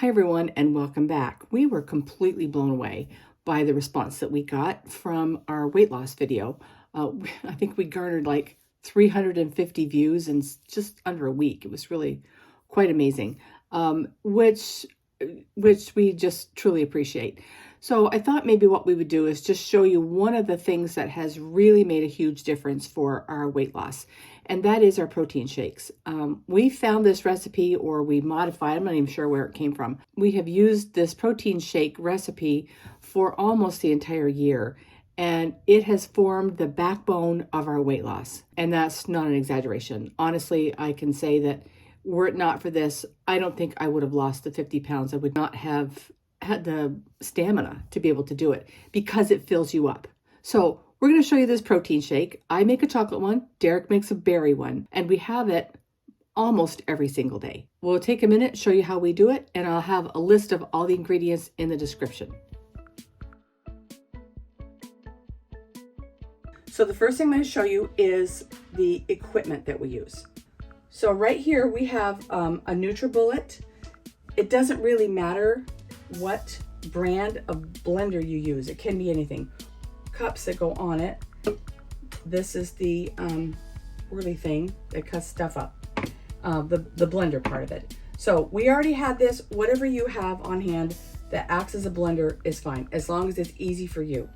Hi everyone and welcome back. We were completely blown away by the response that we got from our weight loss video. I think we garnered like 350 views in just under a week. It was really quite amazing, which we just truly appreciate. So I thought maybe what we would do is just show you one of the things that has really made a huge difference for our weight loss, and that is our protein shakes. We found this recipe, or we modified, I'm not even sure where it came from. We have used this protein shake recipe for almost the entire year, and it has formed the backbone of our weight loss. And that's not an exaggeration. Honestly, I can say that were it not for this, I don't think I would have lost the 50 pounds. I would not have had the stamina to be able to do it because it fills you up. So we're going to show you this protein shake. I make a chocolate one, Derek makes a berry one, and we have it almost every single day. We'll take a minute, show you how we do it, and I'll have a list of all the ingredients in the description. So the first thing I'm going to show you is the equipment that we use. So right here we have a NutriBullet. It doesn't really matter what brand of blender you use. It can be anything. Cups that go on it. This is the whirly thing that cuts stuff up. The blender part of it. So we already had this. Whatever you have on hand that acts as a blender is fine, as long as it's easy for you.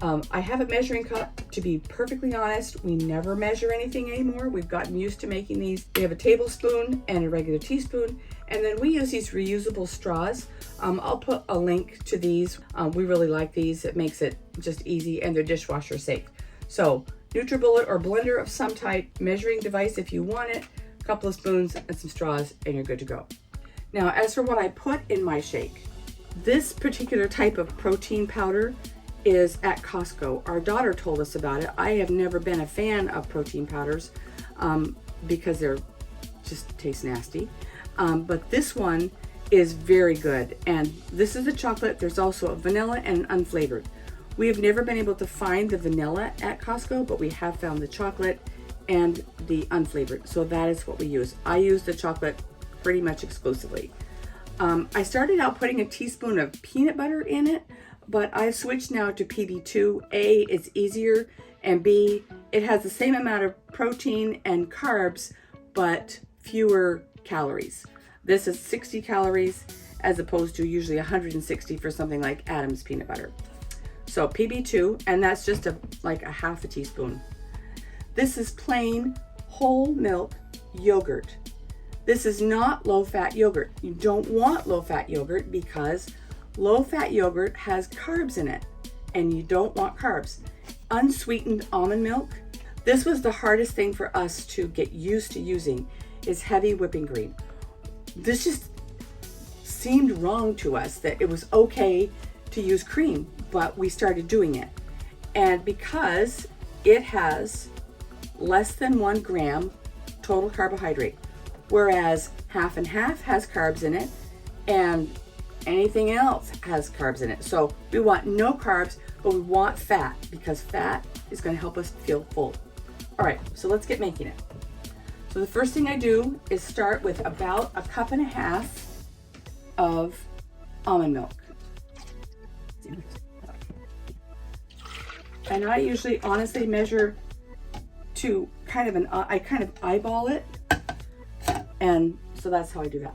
I have a measuring cup. To be perfectly honest, we never measure anything anymore. We've gotten used to making these. We have a tablespoon and a regular teaspoon, and then we use these reusable straws. I'll put a link to these. We really like these. It makes it just easy, and they're dishwasher safe. So NutriBullet or blender of some type, measuring device if you want it, a couple of spoons and some straws, and you're good to go. Now, as for what I put in my shake, this particular type of protein powder is at Costco. Our daughter told us about it. I have never been a fan of protein powders because they're just taste nasty. But this one is very good. And this is the chocolate. There's also a vanilla and an unflavored. We have never been able to find the vanilla at Costco, but we have found the chocolate and the unflavored. So that is what we use. I use the chocolate pretty much exclusively. I started out putting a teaspoon of peanut butter in it, but I've switched now to PB2. A, it's easier, and B, it has the same amount of protein and carbs, but fewer calories. This is 60 calories as opposed to usually 160 for something like Adam's peanut butter. So PB2, and that's just like a half a teaspoon. This is plain whole milk yogurt. This is not low-fat yogurt. You don't want low-fat yogurt because low-fat yogurt has carbs in it, and you don't want carbs. Unsweetened almond milk. This was the hardest thing for us to get used to using, is heavy whipping cream. This just seemed wrong to us that it was okay to use cream, but we started doing it. And because it has less than 1 gram total carbohydrate, whereas half and half has carbs in it, and anything else has carbs in it. So we want no carbs, but we want fat because fat is going to help us feel full. All right, so let's get making it. So the first thing I do is start with about 1.5 cups of almond milk. And I usually honestly measure to I kind of eyeball it. And so that's how I do that.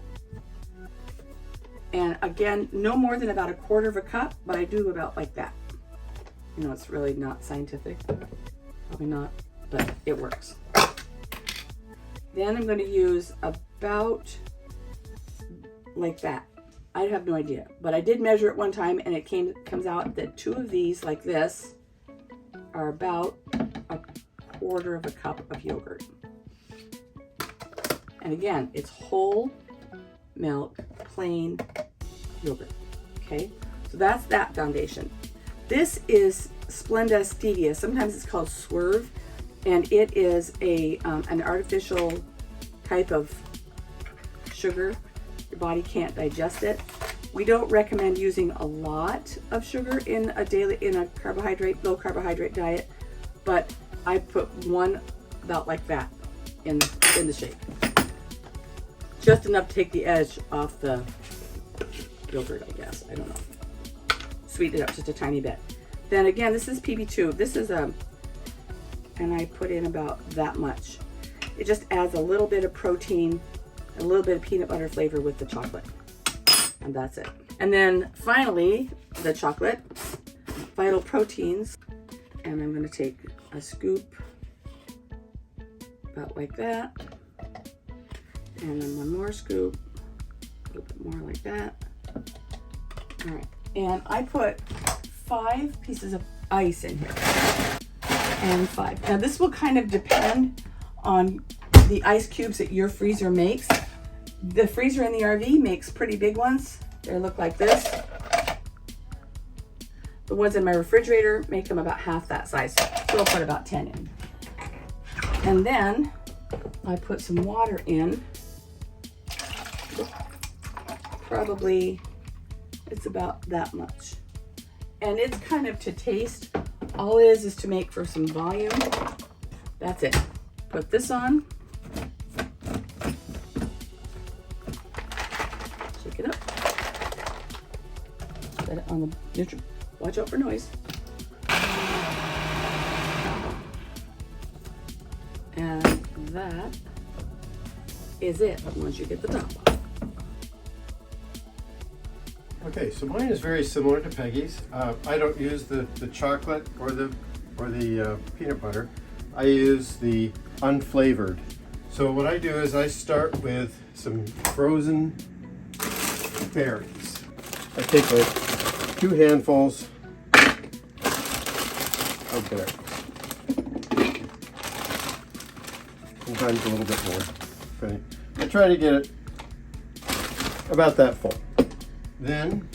And again, no more than about 1/4 cup, but I do about like that. You know, it's really not scientific, probably not, but it works. Then I'm going to use about like that. I have no idea, but I did measure it one time, and it comes out that 2 of these like this are about 1/4 cup of yogurt. And again, it's whole milk, plain yogurt. Okay, so that's that foundation. This is Splenda stevia. Sometimes it's called Swerve, and it is an artificial type of sugar. Your body can't digest it. We don't recommend using a lot of sugar in a low carbohydrate diet, but I put one about like that in the shake. Just enough to take the edge off the yogurt, I guess. I don't know. Sweeten it up just a tiny bit. Then again, this is PB2. This is and I put in about that much. It just adds a little bit of protein, a little bit of peanut butter flavor with the chocolate. And that's it. And then finally, the chocolate, Vital Proteins. And I'm gonna take a scoop, about like that. And then one more scoop, a little bit more like that. All right, and I put 5 pieces of ice in here. And 5. Now this will kind of depend on the ice cubes that your freezer makes. The freezer in the RV makes pretty big ones. They look like this. The ones in my refrigerator make them about half that size. So I'll put about 10 in. And then I put some water in. Probably, it's about that much. And it's kind of to taste. All it is to make for some volume. That's it. Put this on. Shake it up. Set it on the neutral. Watch out for noise. And that is it once you get the top off. Okay, so mine is very similar to Peggy's. I don't use the chocolate or the peanut butter. I use the unflavored. So what I do is I start with some frozen berries. I take like 2 handfuls of berries. Sometimes a little bit more. Okay. I try to get it about that full. Then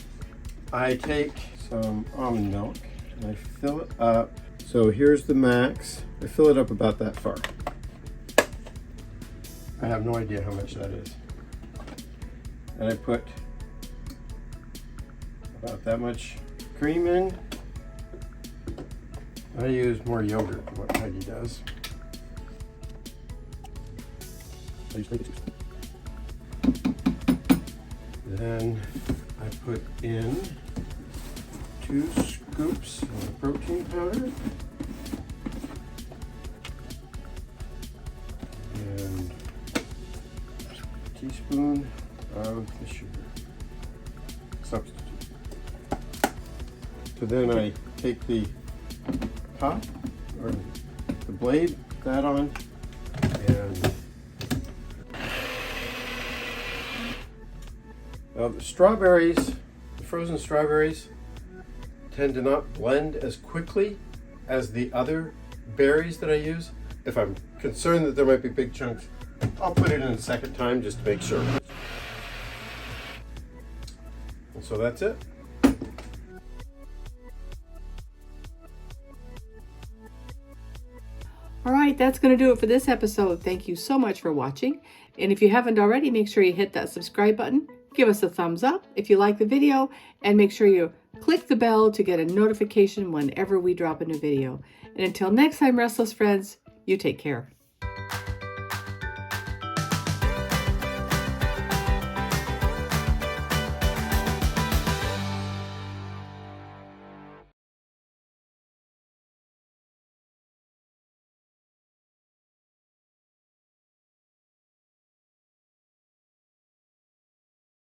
I take some almond milk and I fill it up. So here's the max. I fill it up about that far. I have no idea how much that is. And I put about that much cream in. I use more yogurt than what Peggy does. Then I put in 2 scoops of protein powder and a teaspoon of the sugar substitute. So then I take the top or the blade, put that on, and now the strawberries, the frozen strawberries, tend to not blend as quickly as the other berries that I use. If I'm concerned that there might be big chunks, I'll put it in a second time just to make sure. And so that's it. All right, that's going to do it for this episode. Thank you so much for watching. And if you haven't already, make sure you hit that subscribe button. Give us a thumbs up if you like the video, and make sure you click the bell to get a notification whenever we drop a new video. And until next time, Restless friends, you take care.